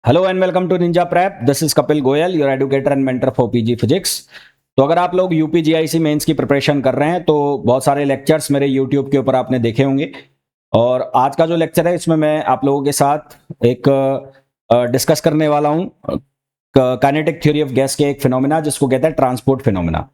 Hello and welcome to Ninja Prep. This is Kapil Goyal, your educator and mentor for PG physics. तो अगर आप लोग यूपीजीआईसी mains की preparation कर रहे हैं तो बहुत सारे लेक्चर्स मेरे यूट्यूब के ऊपर आपने देखे होंगे। और आज का जो लेक्चर है इसमें मैं आप लोगों के साथ एक डिस्कस करने वाला हूँ काइनेटिक थ्योरी ऑफ गैस के एक फिनोमेना जिसको कहते हैं ट्रांसपोर्ट फिनोमेना।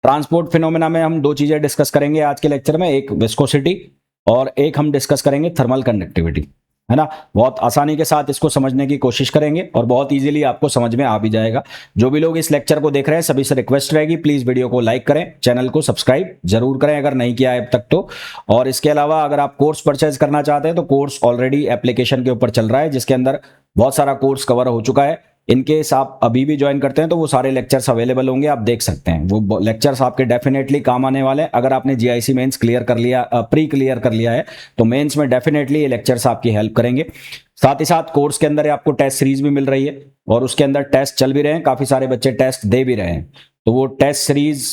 ट्रांसपोर्ट फिनोमेना में हम दो चीजें डिस्कस करेंगे आज के लेक्चर में, एक विस्कोसिटी और एक हम डिस्कस करेंगे थर्मल कंडक्टिविटी, है ना। बहुत आसानी के साथ इसको समझने की कोशिश करेंगे और बहुत इजीली आपको समझ में आ भी जाएगा। जो भी लोग इस लेक्चर को देख रहे हैं सभी से रिक्वेस्ट रहेगी, प्लीज वीडियो को लाइक करें, चैनल को सब्सक्राइब जरूर करें अगर नहीं किया है अब तक तो। और इसके अलावा अगर आप कोर्स परचेज करना चाहते हैं तो कोर्स ऑलरेडी एप्लीकेशन के ऊपर चल रहा है जिसके अंदर बहुत सारा कोर्स कवर हो चुका है। इनकेस आप अभी भी ज्वाइन करते हैं तो वो सारे लेक्चर्स अवेलेबल होंगे, आप देख सकते हैं। वो लेक्चर्स आपके डेफिनेटली काम आने वाले हैं। अगर आपने जीआईसी मेंस क्लियर कर लिया, प्री क्लियर कर लिया है, तो मेंस में डेफिनेटली ये लेक्चर्स आपकी हेल्प करेंगे। साथ ही साथ कोर्स के अंदर आपको टेस्ट सीरीज भी मिल रही है और उसके अंदर टेस्ट चल भी रहे हैं, काफी सारे बच्चे टेस्ट दे भी रहे हैं। तो वो टेस्ट सीरीज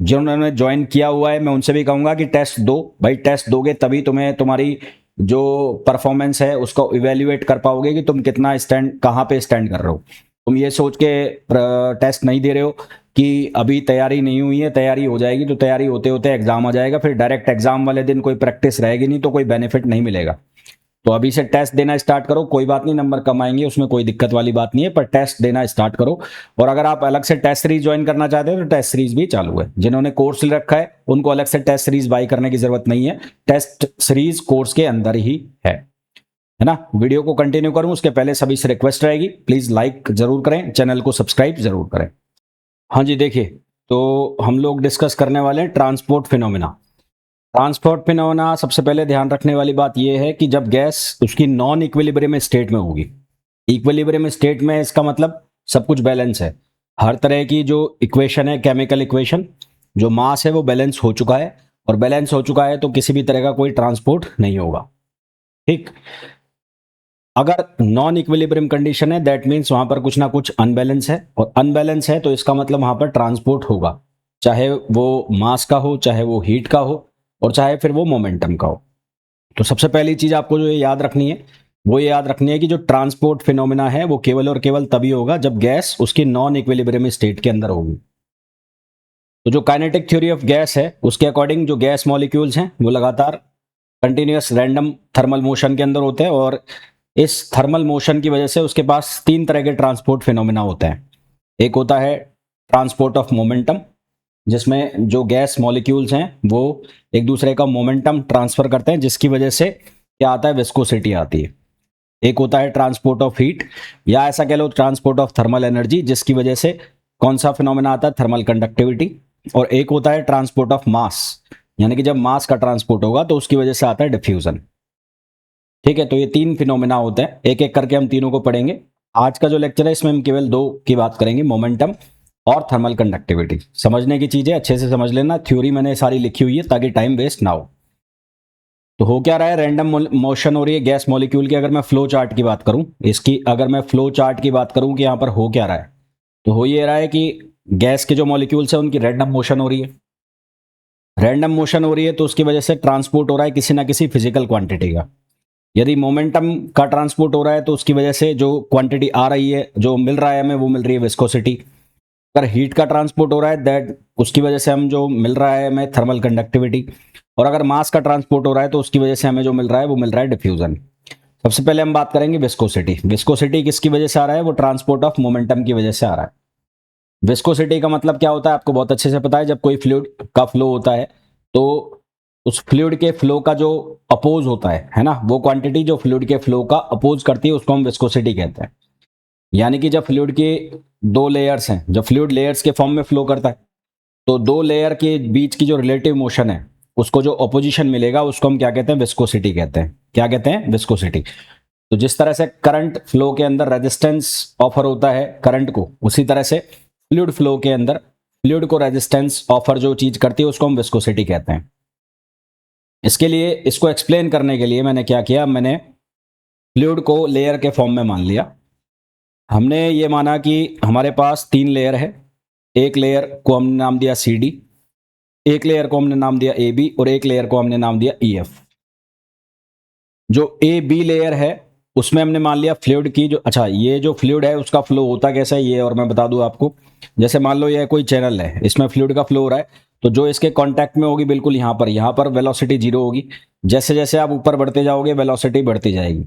जिन्होंने ज्वाइन किया हुआ है मैं उनसे भी कहूंगा कि टेस्ट दो भाई। टेस्ट दोगे तभी तुम्हें तुम्हारी जो परफॉर्मेंस है उसको इवेल्युएट कर पाओगे कि तुम कितना स्टैंड, कहाँ पे स्टैंड कर रहे हो। तुम ये सोच के टेस्ट नहीं दे रहे हो कि अभी तैयारी नहीं हुई है, तैयारी हो जाएगी, तो तैयारी होते होते एग्जाम आ जाएगा, फिर डायरेक्ट एग्जाम वाले दिन कोई प्रैक्टिस रहेगी नहीं तो कोई बेनिफिट नहीं मिलेगा। तो अभी से टेस्ट देना स्टार्ट करो। कोई बात नहीं, नंबर कम आएंगे, उसमें कोई दिक्कत वाली बात नहीं है, पर टेस्ट देना स्टार्ट करो। और अगर आप अलग से टेस्ट सीरीज ज्वाइन करना चाहते हैं तो टेस्ट सीरीज भी चालू है। जिन्होंने कोर्स ले रखा है उनको अलग से टेस्ट सीरीज बाई करने की जरूरत नहीं है, टेस्ट सीरीज कोर्स के अंदर ही है ना। वीडियो को कंटिन्यू करूं उसके पहले सभी से रिक्वेस्ट रहेगी, प्लीज लाइक जरूर करें, चैनल को सब्सक्राइब जरूर करें। हाँ जी, देखिए, तो हम लोग डिस्कस करने वाले हैं ट्रांसपोर्ट फिनोमेना। ट्रांसपोर्ट फिनोमेना सबसे पहले ध्यान रखने वाली बात यह है कि जब गैस उसकी नॉन इक्विलिब्रियम स्टेट में होगी। इक्विलिब्रियम स्टेट में इसका मतलब सब कुछ बैलेंस है। हर तरह की जो इक्वेशन है, केमिकल इक्वेशन, जो मास है वो बैलेंस हो चुका है। और बैलेंस हो चुका है तो किसी भी तरह का कोई ट्रांसपोर्ट नहीं होगा। ठीक। अगर नॉन इक्विलिब्रियम कंडीशन है दैट मीन्स वहां पर कुछ ना कुछ अनबैलेंस है, और अनबैलेंस है तो इसका मतलब वहां पर ट्रांसपोर्ट होगा, चाहे वो मास का हो, चाहे वो हीट का हो, और चाहे फिर वो मोमेंटम का हो। तो सबसे पहली चीज आपको जो ये याद रखनी है वो ये याद रखनी है कि जो ट्रांसपोर्ट फिनोमेना है वो केवल और केवल तभी होगा जब गैस उसकी नॉन इक्विलिब्रियम स्टेट के अंदर होगी। तो जो काइनेटिक थ्योरी ऑफ गैस है उसके अकॉर्डिंग जो गैस मॉलिक्यूल्स हैं वो लगातार कंटिन्यूअस रैंडम थर्मल मोशन के अंदर होते हैं, और इस थर्मल मोशन की वजह से उसके पास तीन तरह के ट्रांसपोर्ट फिनोमेना होते हैं। एक होता है ट्रांसपोर्ट ऑफ मोमेंटम, जिसमें जो गैस मॉलिक्यूल्स हैं वो एक दूसरे का मोमेंटम ट्रांसफर करते हैं, जिसकी वजह से क्या आता है, विस्कोसिटी आती है। एक होता है ट्रांसपोर्ट ऑफ हीट, या ऐसा कह लो ट्रांसपोर्ट ऑफ थर्मल एनर्जी, जिसकी वजह से कौन सा फिनोमेना आता है, थर्मल कंडक्टिविटी। और एक होता है ट्रांसपोर्ट ऑफ मास, यानी कि जब मास का ट्रांसपोर्ट होगा तो उसकी वजह से आता है डिफ्यूजन। ठीक है, तो ये तीन फिनोमेना होते हैं, एक एक करके हम तीनों को पढ़ेंगे। आज का जो लेक्चर है इसमें हम केवल दो की बात करेंगे, मोमेंटम और थर्मल कंडक्टिविटी। समझने की चीजें अच्छे से समझ लेना, थ्योरी मैंने सारी लिखी हुई है ताकि टाइम वेस्ट ना हो। तो हो क्या रहा है, रैंडम मोशन हो रही है गैस मॉलिक्यूल की। अगर मैं फ्लो चार्ट की बात करूं इसकी, अगर मैं फ्लो चार्ट की बात करूं कि यहां पर हो क्या रहा है, तो हो ये रहा है कि गैस के जो मॉलिक्यूल्स हैं उनकी रैंडम मोशन हो रही है। रैंडम मोशन हो रही है तो उसकी वजह से ट्रांसपोर्ट हो रहा है किसी ना किसी फिजिकल क्वांटिटी का। यदि मोमेंटम का ट्रांसपोर्ट हो रहा है तो उसकी वजह से जो क्वांटिटी आ रही है, जो मिल रहा है हमें, वो मिल रही है विस्कोसिटी। अगर हीट का ट्रांसपोर्ट हो रहा है दैट, उसकी वजह से हम जो मिल रहा है हमें, थर्मल कंडक्टिविटी। और अगर मास का ट्रांसपोर्ट हो रहा है तो उसकी वजह से हमें जो मिल रहा है वो मिल रहा है डिफ्यूजन। सबसे पहले हम बात करेंगे विस्कोसिटी। विस्कोसिटी किसकी वजह से आ रहा है, वो ट्रांसपोर्ट ऑफ मोमेंटम की वजह से आ रहा है। विस्कोसिटी का मतलब क्या होता है आपको बहुत अच्छे से पता है। जब कोई फ्लूइड का फ्लो होता है तो उस फ्लूइड के फ्लो का जो अपोज होता है ना, वो क्वांटिटी जो फ्लूइड के फ्लो का अपोज करती है उसको हम विस्कोसिटी कहते हैं। यानी कि जब फ्लूइड के दो लेयर्स हैं, जब फ्लूइड लेयर्स के फॉर्म में फ्लो करता है तो दो लेयर के बीच की जो रिलेटिव मोशन है उसको जो अपोजिशन मिलेगा उसको हम क्या कहते हैं, विस्कोसिटी कहते हैं। क्या कहते हैं, विस्कोसिटी। तो जिस तरह से करंट फ्लो के अंदर रेजिस्टेंस ऑफर होता है करंट को, उसी तरह से फ्लूइड फ्लो के अंदर फ्लूइड को रेजिस्टेंस ऑफर जो चीज करती है उसको हम विस्कोसिटी कहते हैं। इसके लिए, इसको एक्सप्लेन करने के लिए मैंने क्या किया, मैंने फ्लूइड को लेयर के फॉर्म में मान लिया। हमने ये माना कि हमारे पास तीन लेयर है। एक लेयर को हमने नाम दिया सी डी, एक लेयर को हमने नाम दिया ए बी, और एक लेयर को हमने नाम दिया ई एफ। जो ए बी लेयर है उसमें हमने मान लिया फ्लूइड की जो, अच्छा ये जो फ्लूइड है उसका फ्लो होता कैसा है ये और मैं बता दूं आपको। जैसे मान लो ये कोई चैनल है, इसमें फ्लूइड का फ्लो हो रहा है, तो जो इसके कांटेक्ट में होगी बिल्कुल यहाँ पर वेलोसिटी जीरो होगी। जैसे जैसे आप ऊपर बढ़ते जाओगे वेलोसिटी बढ़ती जाएगी,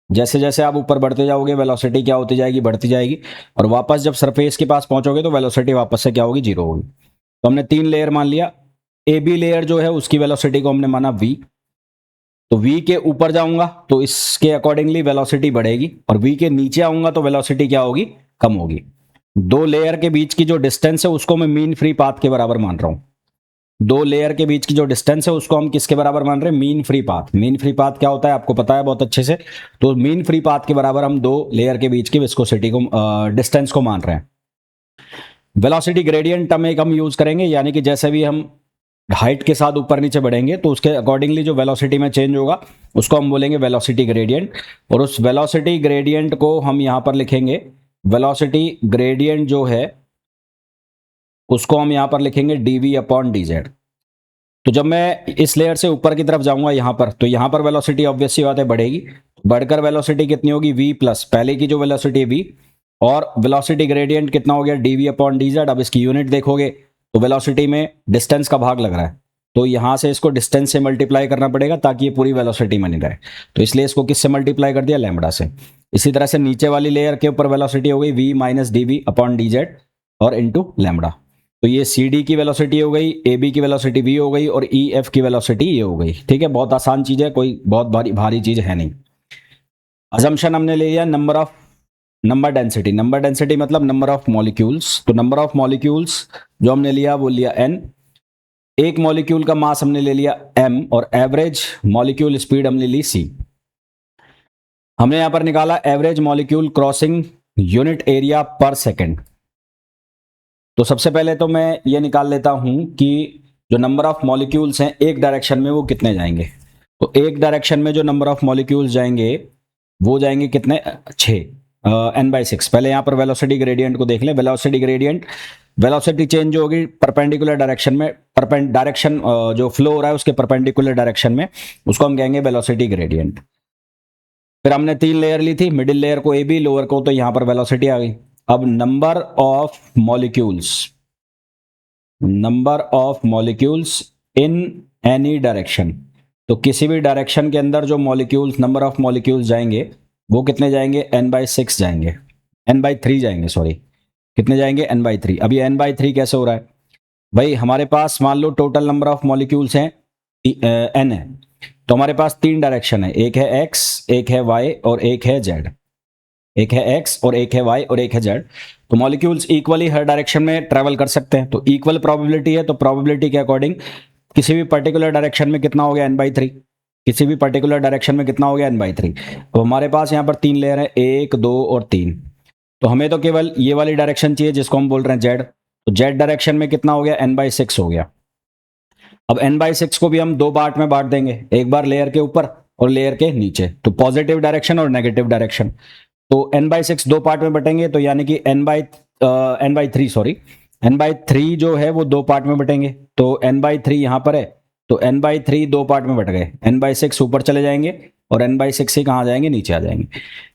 जैसे जैसे आप ऊपर बढ़ते जाओगे वेलोसिटी क्या होती जाएगी, बढ़ती जाएगी। और वापस जब सरफेस के पास पहुंचोगे तो वेलोसिटी वापस से क्या होगी, जीरो होगी। तो हमने 3 लेयर मान लिया। ए बी लेयर जो है उसकी वेलोसिटी को हमने माना v। तो v के ऊपर जाऊंगा तो इसके अकॉर्डिंगली वेलोसिटी बढ़ेगी, और v के नीचे आऊंगा तो वेलोसिटी क्या होगी, कम होगी। दो लेयर के बीच की जो डिस्टेंस है उसको मैं मीन फ्री पाथ के बराबर मान रहा हूं। दो लेयर के बीच की जो डिस्टेंस है उसको हम किसके बराबर मान रहे हैं, mean free path. Mean free path क्या होता है आपको पता है बहुत अच्छे से। तो मीन फ्री पाथ के बराबर हम दो लेयर के बीच की विस्कोसिटी को, डिस्टेंस को मान रहे हैं। वेलोसिटी ग्रेडियंट हम एक हम यूज करेंगे, यानी कि जैसे भी हम हाइट के साथ ऊपर नीचे बढ़ेंगे तो उसके अकॉर्डिंगली जो वेलोसिटी में चेंज होगा उसको हम बोलेंगे वेलोसिटी ग्रेडियंट। और उस वेलोसिटी ग्रेडियंट को हम यहां पर लिखेंगे, वेलोसिटी ग्रेडियंट जो है उसको हम यहां पर लिखेंगे dv अपॉन dz। तो जब मैं इस लेयर से ऊपर की तरफ जाऊंगा यहां पर, तो यहां पर वेलोसिटी ऑब्वियसली बात है बढ़ेगी। बढ़कर वेलोसिटी कितनी होगी, v प्लस पहले की जो वेलोसिटी है v, और वेलोसिटी ग्रेडियंट कितना हो गया, dv अपॉन dz। अब इसकी यूनिट देखोगे तो वेलोसिटी में डिस्टेंस का भाग लग रहा है, तो यहां से इसको डिस्टेंस से मल्टीप्लाई करना पड़ेगा ताकि ये पूरी वेलोसिटी बनी रहे। तो इसलिए इसको किससे मल्टीप्लाई कर दिया, लैम्बडा से। इसी तरह से नीचे वाली लेयर के ऊपर वेलोसिटी हो गई v minus dv upon dz और इनटू लैम्बडा। तो ये सी डी की वेलोसिटी हो गई, ए बी की वेलोसिटी वी हो गई, और ई एफ की वेलोसिटी ये हो गई। ठीक है, बहुत आसान चीज है, कोई बहुत भारी चीज है नहीं। अजम्पशन हमने ले लिया नंबर डेंसिटी। नंबर डेंसिटी मतलब नंबर ऑफ मॉलिक्यूल्स। तो नंबर ऑफ मॉलिक्यूल्स जो हमने लिया वो लिया n। एक मॉलिक्यूल का मास हमने ले लिया m, और एवरेज मॉलिक्यूल स्पीड हमने ली c। हमने यहां पर निकाला average molecule crossing unit area पर सेकेंड। तो सबसे पहले तो मैं ये निकाल लेता हूं कि जो नंबर ऑफ मॉलिक्यूल्स हैं एक डायरेक्शन में वो कितने जाएंगे। तो एक डायरेक्शन में जो नंबर ऑफ मॉलिक्यूल्स जाएंगे वो जाएंगे कितने, 6 n/6। पहले यहां पर वेलोसिटी ग्रेडियंट को देख लें। वेलोसिटी ग्रेडियंट, वेलोसिटी चेंज होगी परपेंडिकुलर डायरेक्शन में, डायरेक्शन जो फ्लो हो रहा है उसके परपेंडिकुलर डायरेक्शन में, उसको हम कहेंगे वेलोसिटी ग्रेडियंट। फिर हमने 3 लेयर ली थी, मिडिल लेयर को ए बी, लोअर को तो यहां पर वेलोसिटी आ गई। अब number of molecules in any direction. तो किसी भी डायरेक्शन के अंदर जो मॉलिक्यूल्स, नंबर ऑफ मॉलिक्यूल्स जाएंगे वो कितने जाएंगे, n/6 जाएंगे, n/3 जाएंगे, सॉरी कितने जाएंगे, n/3। अब ये n/3 कैसे हो रहा है भाई, हमारे पास मान लो टोटल नंबर ऑफ मॉलिक्यूल्स हैं n है, तो हमारे पास 3 डायरेक्शन है, एक है x, एक है y और एक है z। एक है x और एक है y और एक है z। तो मॉलिक्यूल्स इक्वली हर डायरेक्शन में ट्रैवल कर सकते हैं, तो इक्वल प्रोबेबिलिटी है। तो प्रोबेबिलिटी के अकॉर्डिंग किसी भी पर्टिकुलर डायरेक्शन में कितना हो गया, n/3। किसी भी पर्टिकुलर डायरेक्शन में कितना हो गया, n/3। तो हमारे पास यहाँ पर 3 लेयर है, 1 2 और 3। तो हमें तो केवल ये वाली डायरेक्शन चाहिए जिसको हम बोल रहे हैं z। तो z डायरेक्शन में कितना हो गया, n/6 हो गया। अब n/6 को भी हम 2 पार्ट में बांट देंगे, एक बार लेयर के ऊपर और लेयर के नीचे। तो पॉजिटिव डायरेक्शन और नेगेटिव डायरेक्शन। तो n/6 2 पार्ट में बटेंगे, तो यानी कि n/3 जो है वो 2 पार्ट में बटेंगे। तो n/3 यहां पर है, तो n/3 2 पार्ट में बट गए। n/6 ऊपर चले जाएंगे और n/6 ही कहां जाएंगे, नीचे आ जाएंगे।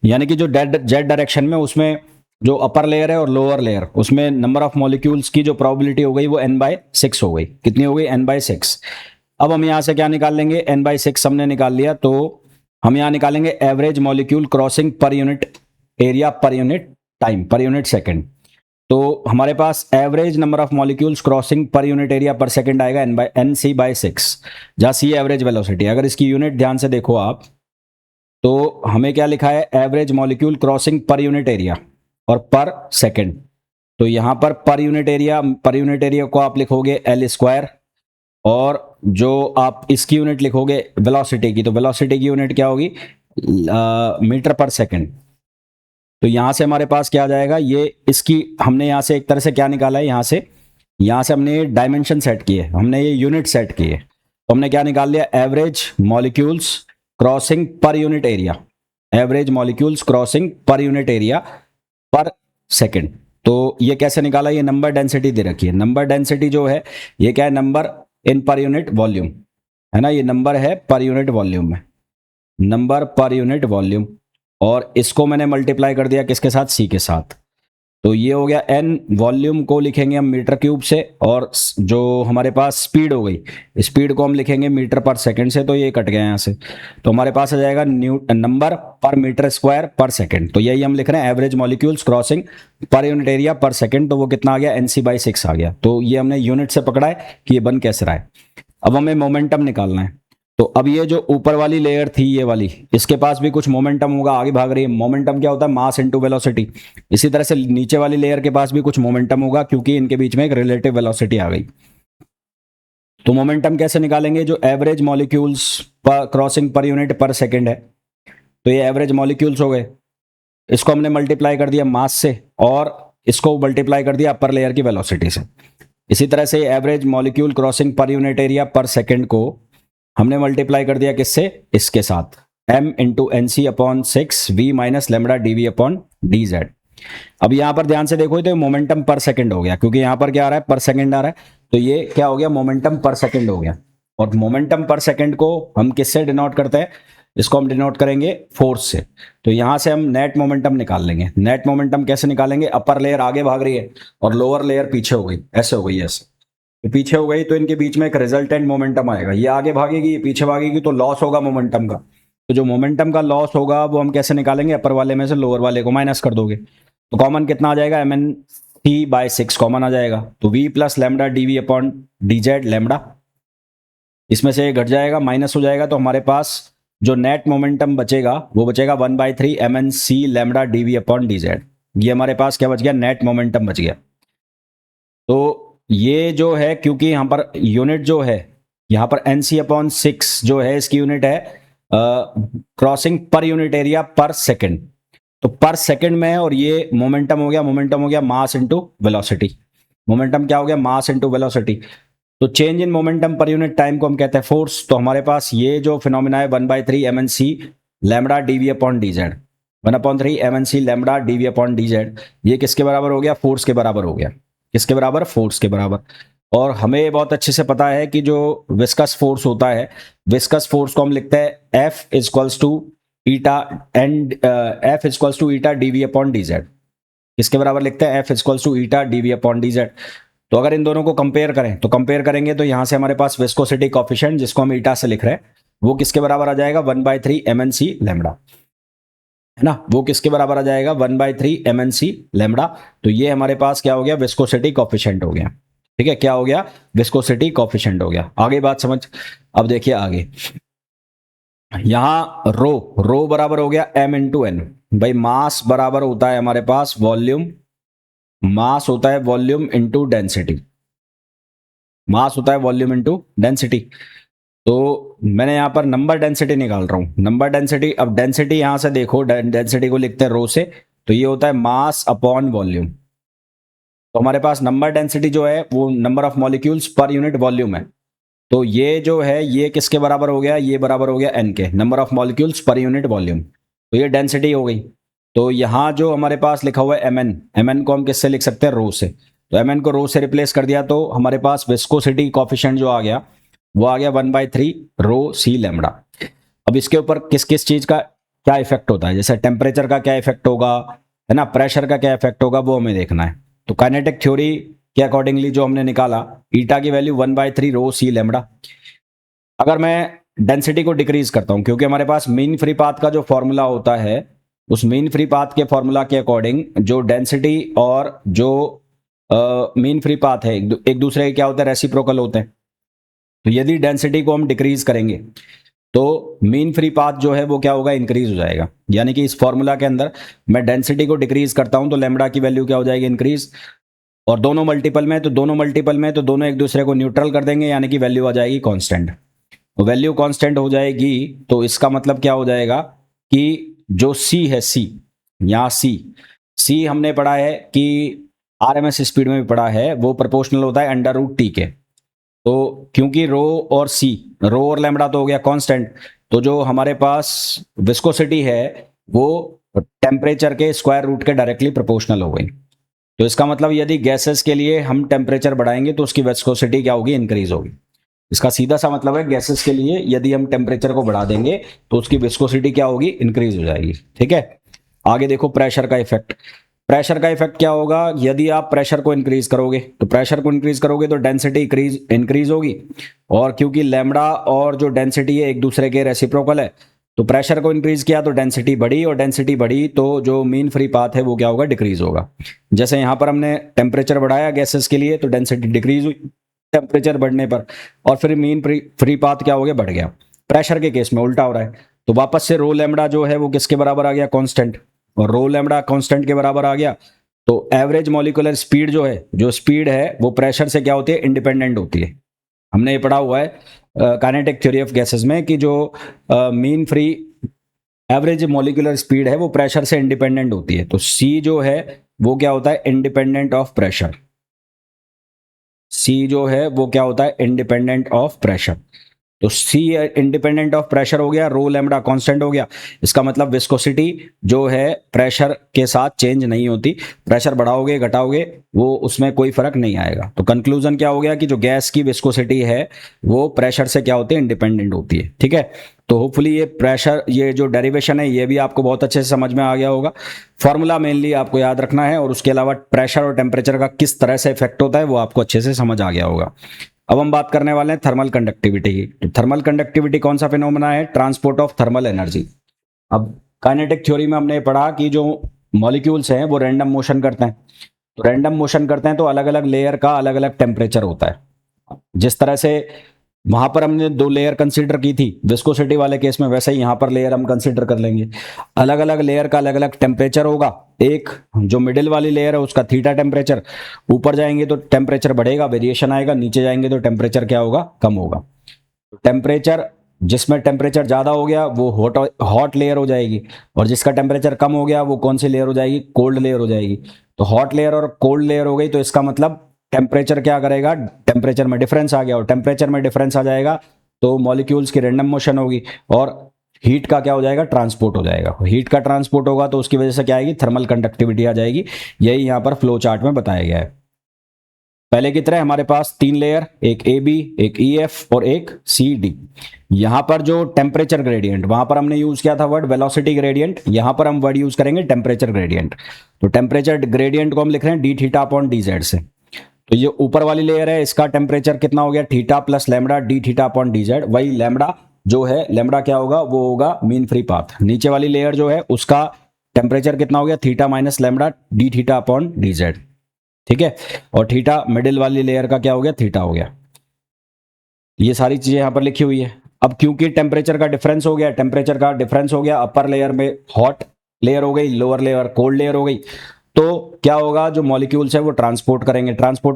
यानी कि जो z डायरेक्शन में उसमें जो अपर लेयर है और लोअर लेयर, उसमें नंबर ऑफ मॉलिक्यूल्स की जो प्रोबेबिलिटी हो गई वो n/6 हो गई। कितनी हो गई, n/6। अब हम यहां से क्या निकाल लेंगे, n/6 हमने निकाल लिया, तो हम यहां निकालेंगे average molecule crossing per unit area per unit time per unit second. तो हमारे पास average number of molecules crossing per unit area per second आएगा nc/6, जहां c एवरेज वेलोसिटी। अगर इसकी यूनिट ध्यान से देखो आप, तो हमें क्या लिखा है, average molecule crossing per unit area और पर सेकंड। तो यहां पर यूनिट एरिया को आप लिखोगे l², और जो आप इसकी यूनिट लिखोगे वेलोसिटी की, तो वेलोसिटी की यूनिट क्या होगी, मीटर पर सेकंड। तो यहां से हमारे पास क्या आ जाएगा, ये इसकी हमने यहां से एक तरह से क्या निकाला है, यहां से हमने डायमेंशन सेट किए, हमने ये यूनिट सेट किए। तो हमने क्या निकाल लिया, average molecules crossing per unit area, average molecules crossing per unit area per second. तो ये कैसे निकाला, ये नंबर डेंसिटी दे रखी है। नंबर डेंसिटी जो है ये क्या है, number in per unit volume है ना, ये नंबर है पर यूनिट वॉल्यूम में, नंबर पर यूनिट वॉल्यूम। और इसको मैंने मल्टीप्लाई कर दिया किसके साथ, सी के साथ। तो ये हो गया n, वॉल्यूम को लिखेंगे हम मीटर क्यूब से, और जो हमारे पास स्पीड हो गई, स्पीड को हम लिखेंगे मीटर पर सेकंड से, तो ये कट गया यहाँ से। तो हमारे पास आ जाएगा नंबर पर मीटर स्क्वायर पर सेकंड। तो यही हम लिख रहे हैं, average molecules crossing per unit area per second. तो वो कितना आ गया, NC/6 आ गया। तो ये हमने यूनिट से पकड़ा है कि ये बन कैसे रहा है। अब हमें मोमेंटम निकालना है। तो अब ये जो ऊपर वाली लेयर थी ये वाली, इसके पास भी कुछ मोमेंटम होगा, आगे भाग रही है। मोमेंटम क्या होता है, मास इनटू वेलोसिटी। इसी तरह से नीचे वाली लेयर के पास भी कुछ मोमेंटम होगा, क्योंकि इनके बीच में एक रिलेटिव वेलोसिटी आ गई। तो मोमेंटम कैसे निकालेंगे, जो एवरेज मॉलिक्यूल्स पर क्रॉसिंग पर यूनिट पर सेकंड है, तो ये एवरेज मॉलिक्यूल्स हो गए, इसको हमने मल्टीप्लाई कर दिया मास से, और इसको मल्टीप्लाई कर दिया अपर लेयर की वेलोसिटी से। इसी तरह से average molecule crossing per unit area per second को हमने मल्टीप्लाई कर दिया किससे, इसके साथ, m into NC/6 v minus lambda dv/dz। अब यहां पर ध्यान से देखो तो मोमेंटम पर सेकंड हो गया, क्योंकि यहां पर क्या आ रहा है, पर सेकंड आ रहा है। तो ये क्या हो गया, मोमेंटम पर सेकंड हो गया। और मोमेंटम पर सेकंड को हम किससे डिनोट करते हैं, इसको हम डिनोट करेंगे फोर्स से। तो यहां से हम नेट मोमेंटम निकाल लेंगे। नेट मोमेंटम कैसे निकालेंगे, अपर लेयर आगे भाग रही है और लोअर लेयर पीछे हो गई, ऐसे हो गई, ऐसे तो पीछे हो गई, तो इनके बीच में एक रिजल्टेंट मोमेंटम आएगा। ये आगे भागेगी, ये पीछे भागेगी, तो लॉस होगा मोमेंटम का। तो जो मोमेंटम का लॉस होगा वो हम कैसे निकालेंगे, अपर वाले में से लोअर वाले को माइनस कर दोगे। तो कॉमन कितना आ जाएगा, MNC/6 कॉमन आ जाएगा। तो v plus lambda dv/dz lambda, इसमें से घट जाएगा, माइनस हो जाएगा। तो हमारे पास जो नेट मोमेंटम बचेगा वो बचेगा 1/3 MNC लेमडा dv/dz। ये हमारे पास क्या बच गया, नेट मोमेंटम बच गया। तो ये जो है, क्योंकि यहाँ पर यूनिट जो है, यहाँ पर NC/6 जो है, इसकी यूनिट है crossing per unit area per second. तो पर सेकंड में है, और ये मोमेंटम हो गया, मोमेंटम हो गया मास इनटू वेलोसिटी। मोमेंटम क्या हो गया, मास इनटू वेलोसिटी। तो चेंज इन मोमेंटम पर यूनिट टाइम को हम कहते हैं फोर्स। तो हमारे पास ये जो फिनोमिना है 1/3 MNC lambda dv/dz, 1/3 MNC lambda dv/dz, ये किसके बराबर हो गया, फोर्स के बराबर हो गया। किसके बराबर, फोर्स के बराबर। और हमें बहुत अच्छे से पता है कि जो विस्कस फोर्स होता है, विस्कस फोर्स को हम लिखते हैं F equals to eta and F equals to eta dv/dz। किसके बराबर लिखते हैं, F equals to eta dv/dz। तो अगर इन दोनों को कंपेयर करें, तो कंपेयर करेंगे तो यहां से हमारे पास विस्कोसिटी कोफिशिएंट, जिसको हम ईटा से लिख रहे हैं, वो किसके बराबर आ जाएगा, 1/3 MNC लेमडा, है ना। वो किसके बराबर आ जाएगा, 1/3 MNC लेमडा। तो ये हमारे पास क्या हो गया, विस्कोसिटी कोफिशिएंट हो गया। ठीक है, क्या हो गया, विस्कोसिटी कोफिशिएंट हो गया। आगे बात समझ। अब देखिए आगे, यहां रो बराबर हो गया m इंटू एन। भाई मास बराबर होता है हमारे पास वॉल्यूम, मास होता है वॉल्यूम इंटू डेंसिटी, मास होता है वॉल्यूम इंटू डेंसिटी। तो मैंने यहां पर नंबर डेंसिटी निकाल रहा हूं, नंबर डेंसिटी। अब डेंसिटी यहां से देखो, डेंसिटी को लिखते हैं रो से, तो ये होता है मास अपॉन वॉल्यूम। तो हमारे पास नंबर डेंसिटी जो है वो number of molecules per unit volume है। तो ये जो है ये किसके बराबर हो गया, ये बराबर हो गया n के, number of molecules per unit volume. तो ये डेंसिटी हो गई। तो यहाँ जो हमारे पास लिखा हुआ है mn को हम किससे लिख सकते हैं, रो से। तो mn को रो से रिप्लेस कर दिया, तो हमारे पास विस्कोसिटी कॉफिशिएंट जो आ गया वो आ गया 1/3 रो सी लेमडा। अब इसके ऊपर किस किस चीज का क्या इफेक्ट होता है, जैसे टेम्परेचर का क्या इफेक्ट होगा, है ना, प्रेशर का क्या इफेक्ट होगा, वो हमें देखना है। तो काइनेटिक थ्योरी के अकॉर्डिंगली जो हमने निकाला, ईटा की वैल्यू 1/3 रो सी लेमडा। अगर मैं डेंसिटी को डिक्रीज करता हूं, क्योंकि हमारे पास मीन फ्री पाथ का जो फॉर्मूला होता है, उस मीन फ्री पाथ के फॉर्मूला के अकॉर्डिंग जो डेंसिटी और जो मीन फ्री पाथ है एक दूसरे के क्या होते हैं, रेसिप्रोकल होते हैं। तो यदि डेंसिटी को हम डिक्रीज करेंगे तो मीन फ्री पाथ जो है वो क्या होगा, इंक्रीज हो जाएगा। यानी कि इस फॉर्मूला के अंदर मैं डेंसिटी को डिक्रीज करता हूं तो लेमडा की वैल्यू क्या हो जाएगी, इंक्रीज। और दोनों मल्टीपल में, तो दोनों एक दूसरे को न्यूट्रल कर देंगे, यानी कि वैल्यू आ जाएगी कांस्टेंट। वैल्यू कांस्टेंट हो जाएगी तो इसका मतलब क्या हो जाएगा कि जो सी है, सी यहाँ सी हमने पढ़ा है कि आरएमएस स्पीड में भी पढ़ा है, वो प्रोपोर्शनल होता है √T के। तो क्योंकि रो और लैम्बडा तो हो गया कांस्टेंट, तो जो हमारे पास विस्कोसिटी है वो टेम्परेचर के स्क्वायर रूट के डायरेक्टली प्रोपोर्शनल हो गई। तो इसका मतलब यदि गैसेस के लिए हम टेम्परेचर बढ़ाएंगे तो उसकी विस्कोसिटी क्या होगी, इंक्रीज होगी। इसका सीधा सा मतलब है गैसेस के लिए यदि हम टेम्परेचर को बढ़ा देंगे तो उसकी विस्कोसिटी क्या होगी, इंक्रीज हो जाएगी। ठीक है, आगे देखो प्रेशर का इफेक्ट। प्रेशर का इफेक्ट क्या होगा, यदि आप प्रेशर को इंक्रीज करोगे तो डेंसिटी इंक्रीज होगी, और क्योंकि लैम्डा और जो डेंसिटी है एक दूसरे के रेसिप्रोकल है, तो प्रेशर को इंक्रीज किया तो डेंसिटी बढ़ी, और डेंसिटी बढ़ी तो जो मीन फ्री पाथ है वो क्या होगा, डिक्रीज होगा। जैसे यहां पर हमने टेम्परेचर बढ़ाया गैसेस के लिए तो डेंसिटी डिक्रीज हुई टेम्परेचर बढ़ने पर, और फिर मीन फ्री पाथ क्या हो गया, बढ़ गया। प्रेशर के केस में उल्टा हो रहा है, तो वापस से रो लैम्डा जो है वो किसके बराबर आ गया, कांस्टेंट, और रो लैम्डा कांस्टेंट के बराबर आ गया। तो एवरेज मॉलिक्यूलर स्पीड जो स्पीड है वो प्रेशर से क्या होती है, इंडिपेंडेंट होती है। हमने ये पढ़ा हुआ है काइनेटिक थ्योरी ऑफ गैसेस में कि जो mean free average molecular speed है वो प्रेशर से इंडिपेंडेंट होती है। तो सी जो है वो क्या होता है, इंडिपेंडेंट ऑफ प्रेशर। सी जो है वो क्या होता है, इंडिपेंडेंट ऑफ प्रेशर। तो सी इंडिपेंडेंट ऑफ प्रेशर हो गया, रो लैम्डा कांस्टेंट हो गया। इसका मतलब विस्कोसिटी जो है प्रेशर के साथ चेंज नहीं होती, प्रेशर बढ़ाओगे घटाओगे वो उसमें कोई फर्क नहीं आएगा। तो कंक्लूजन क्या हो गया कि जो गैस की विस्कोसिटी है वो प्रेशर से क्या होती है, इंडिपेंडेंट होती है। ठीक है, तो होपफुली ये प्रेशर, ये जो डेरिवेशन है ये भी आपको बहुत अच्छे से समझ में आ गया होगा। फॉर्मूला मेनली आपको याद रखना है, और उसके अलावा प्रेशर और टेम्परेचर का किस तरह से इफेक्ट होता है वो आपको अच्छे से समझ आ गया होगा। अब हम बात करने वाले हैं थर्मल कंडक्टिविटी की। तो थर्मल कंडक्टिविटी कौन सा फिनोमेना है, ट्रांसपोर्ट ऑफ थर्मल एनर्जी। अब काइनेटिक थ्योरी में हमने पढ़ा कि जो मॉलिक्यूल्स हैं वो रैंडम मोशन करते हैं, तो रैंडम मोशन करते हैं तो अलग अलग लेयर का अलग अलग टेम्परेचर होता है। जिस तरह से वहां पर हमने 2 लेयर कंसीडर की थी विस्कोसिटी वाले केस में, वैसे ही यहां पर लेयर हम कंसीडर कर लेंगे। अलग अलग लेयर का अलग अलग टेम्परेचर होगा। एक जो मिडिल वाली लेयर है उसका थीटा टेम्परेचर, ऊपर जाएंगे तो टेम्परेचर बढ़ेगा, वेरिएशन आएगा, नीचे जाएंगे तो टेम्परेचर क्या होगा, कम होगा। टेम्परेचर जिसमें टेम्परेचर ज्यादा हो गया वो हॉट लेयर हो जाएगी, और जिसका टेम्परेचर कम हो गया वो कौन सी लेयर हो जाएगी, कोल्ड लेयर हो जाएगी। तो हॉट लेयर और कोल्ड लेयर हो गई, तो इसका मतलब टेम्परेचर क्या करेगा, टेम्परेचर में डिफरेंस आ गया, और टेम्परेचर में डिफरेंस आ जाएगा तो मॉलिक्यूल्स की रैंडम मोशन होगी, और हीट का क्या हो जाएगा, ट्रांसपोर्ट हो जाएगा। हीट का ट्रांसपोर्ट होगा तो उसकी वजह से क्या आएगी, थर्मल कंडक्टिविटी आ जाएगी। यही यहां पर फ्लो चार्ट में बताया गया है। पहले की तरह हमारे पास 3 लेयर, एक ए बी, एक ई एफ और एक सी डी। यहां पर जो टेम्परेचर ग्रेडियंट, वहां पर हमने यूज किया था वर्ड वेलोसिटी ग्रेडियंट, यहां पर हम वर्ड यूज करेंगे टेम्परेचर ग्रेडियंट। तो टेम्परेचर ग्रेडियंट को हम लिख रहे हैं D theta upon D Z से। तो ये ऊपर वाली लेयर है, इसका टेम्परेचर कितना हो गया, theta plus lambda D theta upon D Z. वही लैम्डा जो है, लैम्डा क्या होगा, वो होगा मीन फ्री पाथ। नीचे वाली लेयर जो है उसका टेम्परेचर कितना हो गया, theta minus lambda D theta upon D Z. ठीक है, और थीटा मिडिल वाली लेयर का क्या हो गया, थीटा हो गया। ये सारी चीजें यहां पर लिखी हुई है। अब क्योंकि टेम्परेचर का डिफरेंस हो गया, अपर लेयर में हॉट लेयर हो गई, लोअर लेयर कोल्ड लेयर हो गई, तो क्या होगा, जो मॉलिक्यूल्स है वो ट्रांसपोर्ट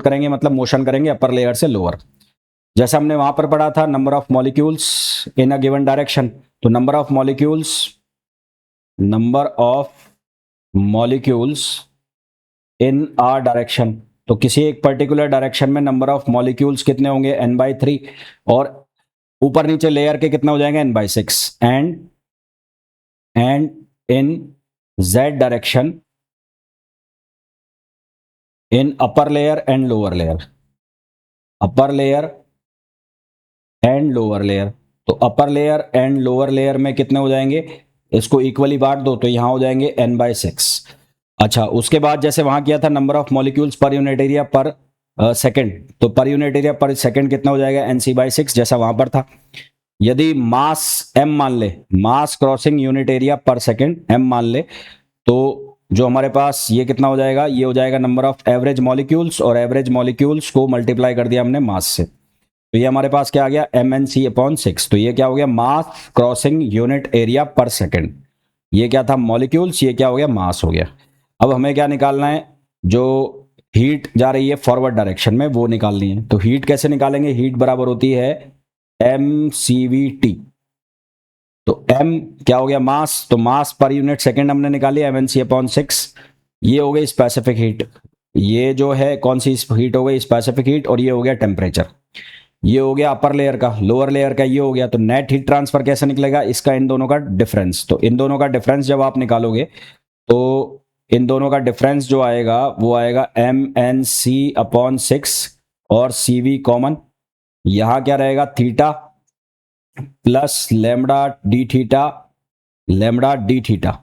करेंगे मतलब मोशन करेंगे अपर लेयर से लोअर। जैसा हमने वहां पर पढ़ा था number of molecules in a given direction, तो number of molecules in a direction, तो किसी एक पर्टिकुलर डायरेक्शन में नंबर ऑफ मॉलिक्यूल्स कितने होंगे, n/3, और ऊपर नीचे लेयर के कितने हो जाएंगे, n/6। And in z direction in upper layer and lower layer, upper layer and lower layer. तो upper layer and lower layer में कितने हो जाएंगे, इसको इक्वली बांट दो तो यहां हो जाएंगे n/6। अच्छा, उसके बाद जैसे वहां किया था नंबर ऑफ मॉलिक्यूल्स पर यूनिट एरिया पर सेकंड, तो पर यूनिट एरिया पर सेकंड कितना हो जाएगा, nc/6 जैसा वहां पर था। यदि मास m मान ले, मास crossing unit area per second m मान ले, तो जो हमारे पास ये कितना हो जाएगा, ये हो जाएगा नंबर ऑफ एवरेज मॉलिक्यूल्स, और एवरेज मॉलिक्यूल्स को मल्टीप्लाई कर दिया हमने मास से, तो ये हमारे पास क्या आ गया, mnc/6। तो ये क्या हो गया, मास crossing unit area per second. ये क्या था, मॉलिक्यूल्स, ये क्या हो गया, मास हो गया। अब हमें क्या निकालना है, जो हीट जा रही है फॉरवर्ड डायरेक्शन में वो निकालनी है। तो हीट कैसे निकालेंगे, हीट बराबर होती है mcvt। तो m क्या हो गया, मास, तो मास पर यूनिट सेकंड हमने निकाली mnc/6। ये हो गई स्पेसिफिक हीट, ये जो है कौन सी हीट हो गई, स्पेसिफिक हीट, और ये हो गया टेम्परेचर। ये हो गया अपर लेयर का, लोअर लेयर का ये हो गया। तो नेट हीट ट्रांसफर कैसे निकलेगा, इसका इन दोनों का डिफरेंस। तो इन दोनों का डिफरेंस जब आप निकालोगे तो इन दोनों का डिफरेंस जो आएगा वो आएगा mnc/6 और cv कॉमन, यहां क्या रहेगा, theta plus lambda D theta, lambda D theta,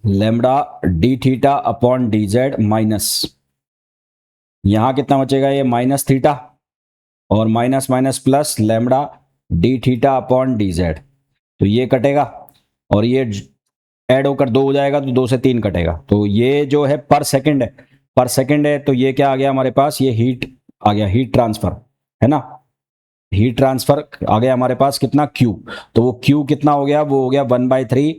lambda D theta upon D Z minus, यहां कितना बचेगा, ये माइनस थीटा और minus minus plus lambda D theta upon D z, तो ये कटेगा और ये ऐड होकर 2 हो जाएगा, तो 2 से 3 कटेगा। तो ये जो है पर सेकंड है, पर सेकंड है, तो ये क्या आ गया हमारे पास, ये हीट आ गया, हीट ट्रांसफर है ना, हीट ट्रांसफर आ गया हमारे पास कितना, Q। तो वो Q कितना हो गया, वो हो गया 1/3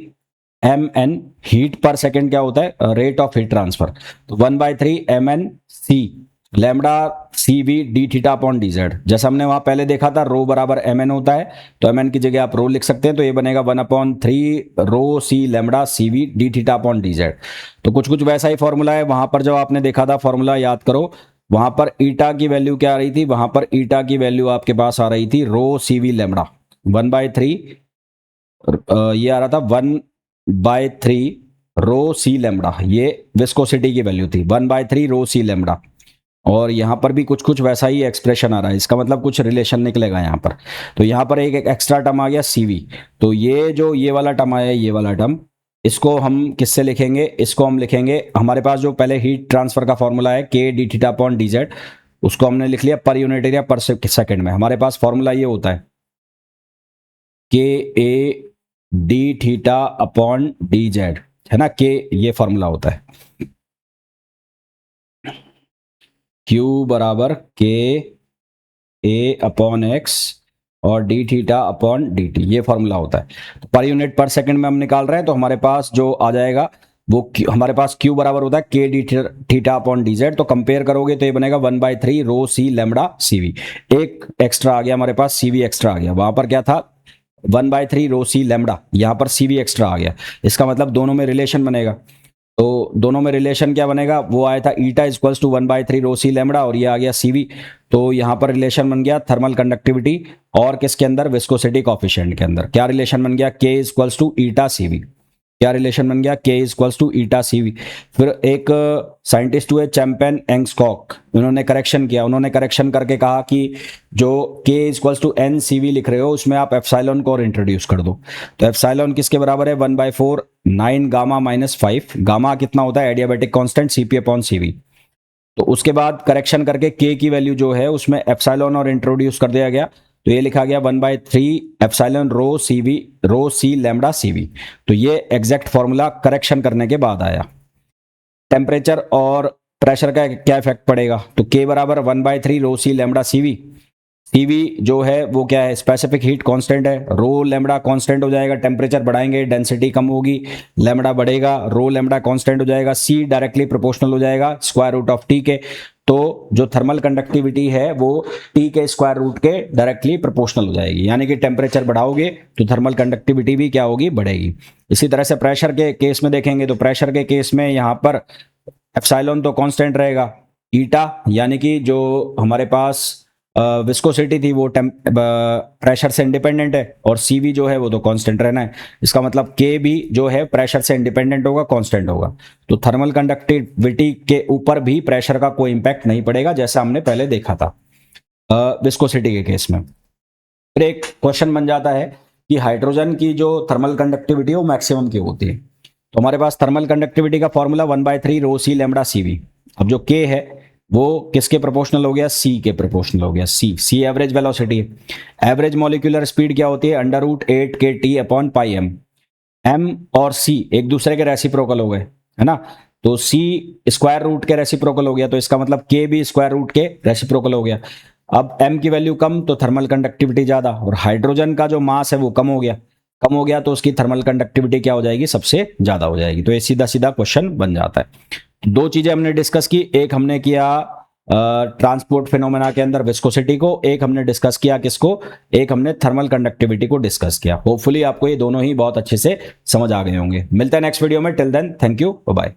mn, हीट पर सेकंड क्या होता है, रेट ऑफ हीट ट्रांसफर, तो 1/3 mn c lambda C we D theta upon D Z. जैसा हमने वहां पहले देखा था रो बराबर mn होता है, तो mn की जगह आप रो लिख सकते हैं, तो ये बनेगा 1/3 rho c lambda C we D theta upon D z. तो कुछ कुछ वैसा ही फॉर्मूला है, वहां पर जब आपने देखा था फॉर्मूला याद करो, वहां पर ईटा की वैल्यू क्या आ रही थी, वहां पर ईटा की वैल्यू आपके पास आ रही थी रो सी वी लैम्डा 1/3, ये आ रहा था 1/3 रो सी लैम्डा, ये विस्कोसिटी की वैल्यू थी 1/3 रो सी लैम्डा। और यहां पर भी कुछ कुछ वैसा ही एक्सप्रेशन आ रहा है, इसका मतलब कुछ रिलेशन निकलेगा यहां पर। तो यहां पर एक एक्स्ट्रा टर्म आ गया सीवी, तो ये जो ये वाला टर्म आया, ये वाला टर्म, इसको हम किससे लिखेंगे, इसको हम लिखेंगे, हमारे पास जो पहले हीट ट्रांसफर का फॉर्मूला है के D theta upon D Z, उसको हमने लिख लिया पर यूनिट एरिया पर सेकंड में। हमारे पास फॉर्मूला ये होता है के A D theta upon D Z, है ना, के ये फॉर्मूला होता है, Q बराबर के ए अपॉन एक्स और D theta upon D T, ये फॉर्मूला होता है। तो पर यूनिट पर सेकंड में हम निकाल रहे हैं, तो हमारे पास जो आ जाएगा वो हमारे पास Q बराबर होता है के D theta upon D z. तो कंपेयर करोगे तो ये बनेगा 1/3 rho c lambda C we, एक एक्स्ट्रा आ गया हमारे पास, सी वी एक्स्ट्रा आ गया, वहां पर क्या था 1/3 रो सी लैम्डा, यहाँ पर सी वी एक्स्ट्रा आ गया, इसका मतलब दोनों में रिलेशन बनेगा। तो दोनों में रिलेशन क्या बनेगा, वो आया था eta equals to 1/3 rho c lambda और ये आ गया सीवी। तो यहां पर रिलेशन बन गया थर्मल कंडक्टिविटी और किसके अंदर, विस्कोसिटी कोफिशिएंट के अंदर। क्या रिलेशन बन गया, के इक्वल्स टू ईटा सीवी, क्या रिलेशन बन गया, के इक्वल्स टू ईटा सीवी। फिर एक साइंटिस्ट हुए चैंपियन एंग्स्कॉक, उन्होंने करेक्शन किया, उन्होंने करेक्शन करके कहा कि जो के इक्वल्स टू एन सीवी लिख रहे हो उसमें आप एप्सिलॉन को और इंट्रोड्यूस कर दो। तो एप्सिलॉन किसके बराबर है, 1/4 9 गामा माइनस 5, गामा कितना होता है adiabatic constant CP upon CV. तो उसके बाद करेक्शन करके के की वैल्यू जो है उसमें एप्सिलॉन और इंट्रोड्यूस कर दिया गया, तो ये लिखा गया 1/3 एप्सिलॉन रो सीवी रो सी लैम्डा सीवी। तो ये एग्जैक्ट फॉर्मूला करेक्शन करने के बाद आया। टेम्परेचर और प्रेशर का क्या इफेक्ट पड़ेगा, तो के बराबर 1/3 rho c lambda CV, CV जो है वो क्या है, स्पेसिफिक हीट कांस्टेंट है, रो लैम्डा कांस्टेंट हो जाएगा, टेम्परेचर बढ़ाएंगे डेंसिटी कम होगी, लैम्डा बढ़ेगा, रो लैम्डा कांस्टेंट हो जाएगा, सी डायरेक्टली प्रोपोर्शनल हो जाएगा स्क्वायर रूट ऑफ टी के। तो जो थर्मल कंडक्टिविटी है वो टी के स्क्वायर रूट के डायरेक्टली प्रोपोर्शनल हो जाएगी, यानी कि टेम्परेचर बढ़ाओगे तो थर्मल कंडक्टिविटी भी क्या होगी, बढ़ेगी। इसी तरह से प्रेशर के केस में देखेंगे, तो प्रेशर के केस में यहाँ पर एप्सिलॉन तो कांस्टेंट रहेगा, ईटा यानी कि जो हमारे पास विस्कोसिटी थी वो प्रेशर से इंडिपेंडेंट है, और सीवी जो है वो तो कांस्टेंट रहना है, इसका मतलब के भी जो है प्रेशर से इंडिपेंडेंट होगा, कांस्टेंट होगा। तो थर्मल कंडक्टिविटी के ऊपर भी प्रेशर का कोई इंपैक्ट नहीं पड़ेगा, जैसा हमने पहले देखा था विस्कोसिटी के केस में। फिर एक क्वेश्चन बन जाता है कि हाइड्रोजन की जो थर्मल कंडक्टिविटी है वो मैक्सिमम क्यों होती है। तो हमारे पास थर्मल कंडक्टिविटी का formula 1/3 rho c lambda CV. अब जो के है वो किसके प्रोपोर्शनल हो गया, सी के प्रोपोर्शनल हो गया, सी एवरेज वेलोसिटी है। एवरेज मॉलिक्यूलर स्पीड क्या होती है, √8 K T upon pi M. M और सी एक दूसरे के रेसिप्रोकल हो गए, है ना, तो सी स्क्वायर रूट के रेसिप्रोकल हो गया, तो इसका मतलब के भी स्क्वायर रूट के रेसिप्रोकल हो गया। अब एम की वैल्यू कम तो थर्मल कंडक्टिविटी ज्यादा, और हाइड्रोजन का जो मास है वो कम हो गया, कम हो गया तो उसकी थर्मल कंडक्टिविटी क्या हो जाएगी, सबसे ज्यादा हो जाएगी। तो ये सीधा सीधा क्वेश्चन बन जाता है। दो चीजें हमने डिस्कस की, एक हमने किया ट्रांसपोर्ट फिनोमेना के अंदर विस्कोसिटी को, एक हमने डिस्कस किया किसको, एक हमने थर्मल कंडक्टिविटी को डिस्कस किया। होपफुली आपको ये दोनों ही बहुत अच्छे से समझ आ गए होंगे। मिलते हैं नेक्स्ट वीडियो में, till then thank you, bye bye.